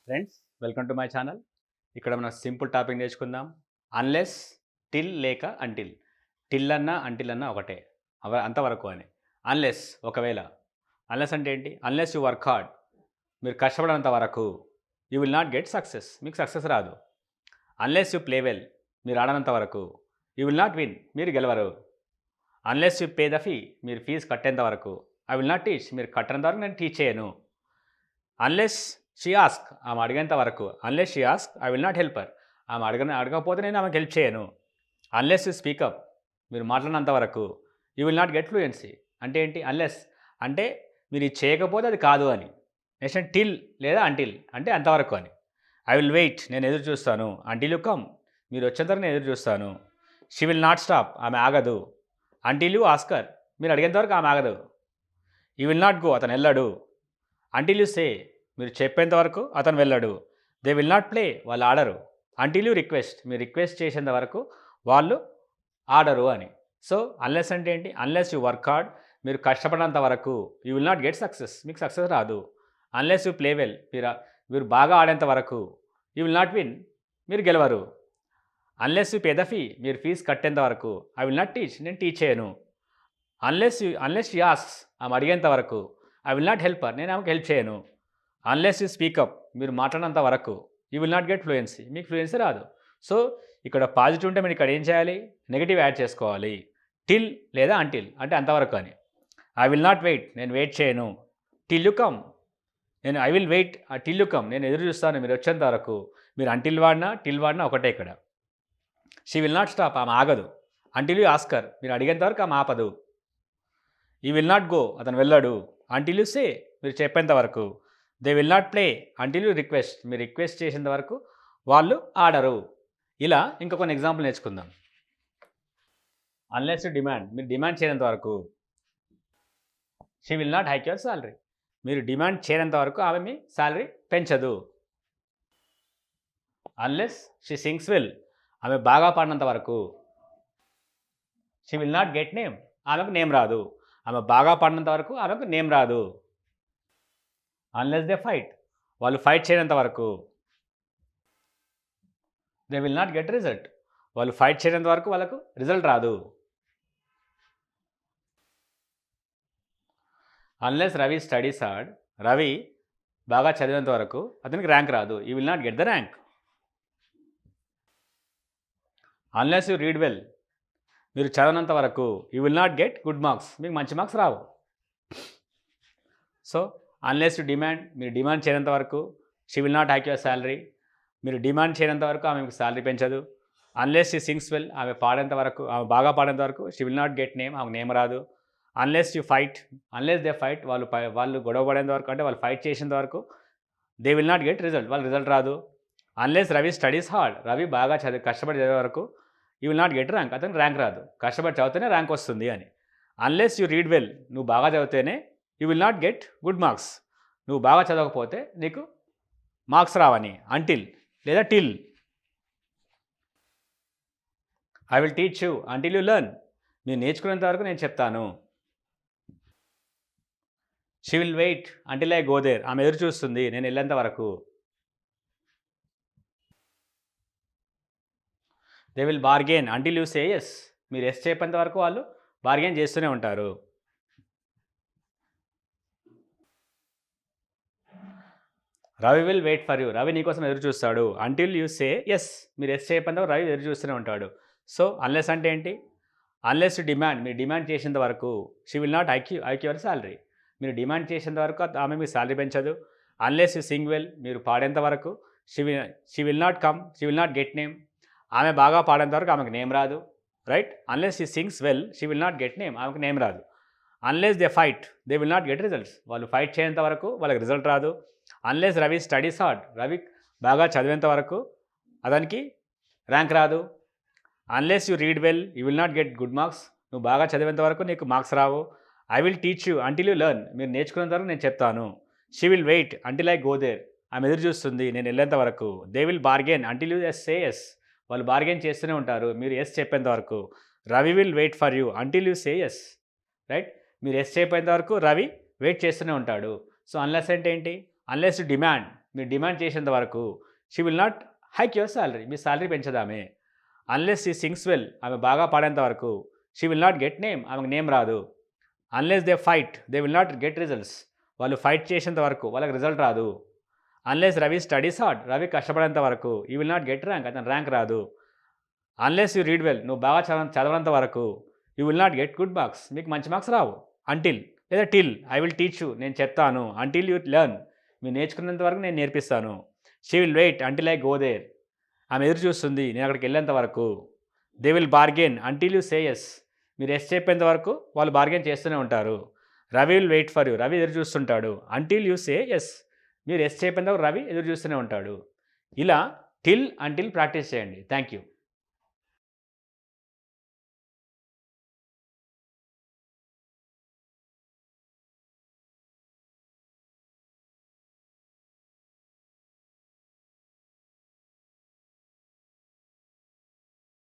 Friends, welcome to my channel. ఇక్కడ మనం simple topic నేర్చుకుందాం. అన్లెస్, టిల్ లేక అంటిల్. టిల్ అన్నా అంటిల్ అన్నా ఒకటే, అంతవరకు అని. అన్లెస్ ఒకవేళ. అన్లెస్ అంటే ఏంటి? అన్లెస్ యూ వర్క్ హార్డ్, మీరు కష్టపడినంత వరకు you will not get success, మీకు సక్సెస్ రాదు. అన్లెస్ యూ ప్లే వెల్, మీరు ఆడనంత వరకు యూ విల్ నాట్ విన్, మీరు గెలవరు. Unless you pay the fee, మీరు ఫీజు కట్టేంత వరకు ఐ విల్ నాట్ టీచ్, మీరు కట్టేంత వరకు నేను టీచ్ చేయను. అన్లెస్ షీ ఆస్క్, ఆమె అడిగేంత వరకు. Unless she ask I will not help her, ఆమె అడగకపోతే నేను ఆమెకు హెల్ప్ చేయను. అన్లెస్ యూ స్పీకప్, మీరు మాట్లాడినంత వరకు you will not get fluency. అంటే ఏంటి? అన్లెస్ అంటే మీరు ఇది చేయకపోతే అది కాదు అని. నెక్స్ట్ టిల్ లేదా అంటిల్ అంటే అంతవరకు అని. ఐ విల్ వెయిట్, నేను ఎదురు చూస్తాను. అంటిల్ యూ కమ్, మీరు వచ్చేంత వరకు నేను ఎదురు చూస్తాను. షీ విల్ నాట్ స్టాప్, ఆమె ఆగదు. అంటిల్ యూ ఆస్కర్, మీరు అడిగేంత వరకు ఆమె ఆగదు. యూ విల్ నాట్ గో, అతను వెళ్ళాడు. అంటిల్ యూ సే, మీరు చెప్పేంత వరకు అతను వెళ్ళాడు. దే విల్ నాట్ ప్లే, వాళ్ళు ఆడరు. అంటిల్ యూ రిక్వెస్ట్, మీరు రిక్వెస్ట్ చేసేంత వరకు వాళ్ళు ఆడరు అని. సో అన్లెస్ అంటే ఏంటి? అన్లెస్ యూ వర్క్ హార్డ్, మీరు కష్టపడినంత వరకు you will not get success, మీకు సక్సెస్ రాదు. అన్లెస్ యూ ప్లే వెల్, మీరు బాగా ఆడేంత వరకు యూ విల్ నాట్ విన్, మీరు గెలవరు. Unless you pay the fee, మీరు ఫీజు కట్టేంత వరకు ఐ విల్ నాట్ టీచ్, నేను టీచ్ చేయను. అన్లెస్ యూ ఆస్క్, ఆమె అడిగేంత వరకు I will not help her, నేను ఆమెకు హెల్ప్ చేయను. అన్లెస్ యూ స్పీకప్, మీరు మాట్లాడినంత వరకు you will not get fluency, మీకు ఫ్లూయెన్సీ రాదు. సో ఇక్కడ పాజిటివ్ ఉంటే మీరు ఇక్కడ ఏం చేయాలి? నెగిటివ్ యాడ్ చేసుకోవాలి. టిల్ లేదా అంటిల్ అంటే అంతవరకు అని. ఐ విల్ నాట్ వెయిట్, నేను వెయిట్ చేయను. టిల్ యూ కమ్, నేను I will wait till you come, నేను ఎదురు చూస్తాను మీరు వచ్చేంత వరకు. మీరు అంటిల్ వాడినా టిల్ వాడినా ఒకటే ఇక్కడ. షీ విల్ నాట్ స్టాప్, ఆమె ఆగదు. అంటిల్ యూ ఆస్కర్, మీరు అడిగేంత వరకు ఆమె ఆపదు. ఈ విల్ నాట్ గో, అతను వెళ్ళాడు. అంటిల్ యూ సే, మీరు చెప్పేంత వరకు. They will not play until you request, మీరు రిక్వెస్ట్ చేసేంత వరకు వాళ్ళు ఆడరు. ఇలా ఇంకా కొన్ని ఎగ్జాంపుల్ నేర్చుకుందాం. అన్లెస్ యూ డిమాండ్, మీరు డిమాండ్ చేయనంత వరకు. She will not hike your salary, మీరు డిమాండ్ చేయనంత వరకు ఆమె మీ శాలరీ పెంచదు. అన్లెస్ షీ సింగ్స్ వెల్, ఆమె బాగా పాడినంత వరకు. She will not get name, ఆమెకు నేమ్ రాదు. ఆమె బాగా పాడినంత వరకు ఆమెకు నేమ్ రాదు. అన్లెస్ దే ఫైట్, వాళ్ళు ఫైట్ చేయనంత వరకు. They will not get result, వాళ్ళు ఫైట్ చేయనంత వరకు వాళ్ళకు రిజల్ట్ రాదు. Unless Ravi studies hard, Ravi బాగా చదివేంత వరకు అతనికి ర్యాంక్ రాదు. You will not get the rank. Unless you read well, మీరు చదవనంత వరకు you will not get good marks, మీకు మంచి marks Rao. So unless you demand, మీరు డిమాండ్ చేయనంత వరకు. She will not hike your salary, మీరు డిమాండ్ చేయనంత వరకు ఆమె మీకు శాలరీ పెంచదు. అన్లెస్ షీ సింగ్స్ వెల్, ఆమె పాడేంత వరకు, ఆమె బాగా పాడేంత వరకు she will not get name, ఆమెకు నేమ్ రాదు. Unless you fight, unless they fight, వాళ్ళు గొడవ పడేంత వరకు అంటే వాళ్ళు ఫైట్ చేసేంత వరకు they will not get result, వాళ్ళు రిజల్ట్ రాదు. Unless Ravi studies hard, Ravi బాగా కష్టపడి చదివే వరకు you will not get rank, అతనికి ర్యాంక్ రాదు. కష్టపడి చదివితేనే ర్యాంక్ వస్తుంది అని. అన్లెస్ యూ రీడ్ వెల్, నువ్వు బాగా చదివితేనే you will not get good marks, నువ్వు బాగా చదవకపోతే నీకు మార్క్స్ రావని. అంటిల్ లేదా till. I will teach you until you learn, మీరు నేర్చుకునేంత వరకు నేను చెప్తాను. She will wait until I go there, ఆమె ఎదురు చూస్తుంది నేను వెళ్ళేంత వరకు. They will bargain until you say yes, మీరు ఎస్ చెప్పేంత వరకు వాళ్ళు బార్గెన్ చేస్తూనే ఉంటారు. Ravi will wait for you, Ravi నీకోసం ఎదురు చూస్తాడు. అంటిల్ యూ సే ఎస్, మీరు ఎస్ చెప్పేంత వరకు రవి ఎదురు చూస్తూనే ఉంటాడు. సో అన్లెస్ అంటే ఏంటి? అన్లెస్ యూ డిమాండ్, మీరు డిమాండ్ చేసేంత వరకు. She will not hike your salary, మీరు డిమాండ్ చేసేంత వరకు ఆమె మీ శాలరీ పెంచదు. అన్లెస్ యూ సింగ్ వెల్, మీరు పాడేంత వరకు. She will not come, she will not get name, ఆమె బాగా పాడేంత వరకు ఆమెకు నేమ్ రాదు. Right? Unless she sings well, she will not get name, ఆమెకు నేమ్ రాదు. Unless they fight, they will not get results, వాళ్ళు ఫైట్ చేయేంత వరకు వాళ్ళకి రిజల్ట్ రాదు. Unless Ravi studies hard, Ravi బాగా చదివేంత వరకు అతనికి ర్యాంక్ రాదు. Unless you read well, you will not get good marks, నువ్వు బాగా చదివేంత వరకు నీకు మార్క్స్ రావు. I will teach you until you learn, మీరు నేర్చుకునేంత వరకు నేను చెప్తాను. She will wait until I go there, ఆమె ఎదురు చూస్తుంది నేను వెళ్ళేంత వరకు. They will bargain until you yes say yes, వాళ్ళు బార్గెన్ చేస్తూనే ఉంటారు మీరు ఎస్ చెప్పేంత వరకు. Ravi will wait for you until you say yes. Right? మీరు ఎస్ చెప్పేంత వరకు రవి వెయిట్ చేస్తూనే ఉంటాడు. సో అన్లెస్ అంటే ఏంటి? అన్లెస్ యూ డిమాండ్, మీరు డిమాండ్ చేసేంత వరకు she will not hike your salary, మీ సాలరీ పెంచదామే. అన్లెస్ షీ సింగ్స్ వెల్, ఆమె బాగా పాడేంత వరకు she will not get name, ఆమెకు నేమ్ రాదు. Unless they fight they will not get results, వాళ్ళు ఫైట్ చేసేంత వరకు వాళ్ళకి రిజల్ట్ రాదు. Unless Ravi studies hard, Ravi కష్టపడేంత వరకు you will not get rank, అతను ర్యాంక్ రాదు. అన్లెస్ యూ రీడ్ వెల్, నువ్వు బాగా చదవనంత వరకు you will not get good marks, మీకు మంచి మార్క్స్ రావు. అంటిల్ లేదా till I will teach you, నేను చెప్తాను. అంటిల్ యూ లెర్న్, మీరు నేర్చుకున్నంత వరకు నేను నేర్పిస్తాను. She will wait until I go there, ఆమె ఎదురు చూస్తుంది నేను అక్కడికి వెళ్ళేంత వరకు. They will bargain until you say yes, మీరు ఎస్ చెప్పేంత వరకు వాళ్ళు బార్గెన్ చేస్తూనే ఉంటారు. Ravi will wait for you, Ravi ఎదురు చూస్తుంటాడు. అంటిల్ యూ సే ఎస్, మీరు ఎస్ చెప్పేంత వరకు రవి ఎదురు చూస్తూనే ఉంటాడు. ఇలా టిల్ అంటిల్ ప్రాక్టీస్ చేయండి. Thank you.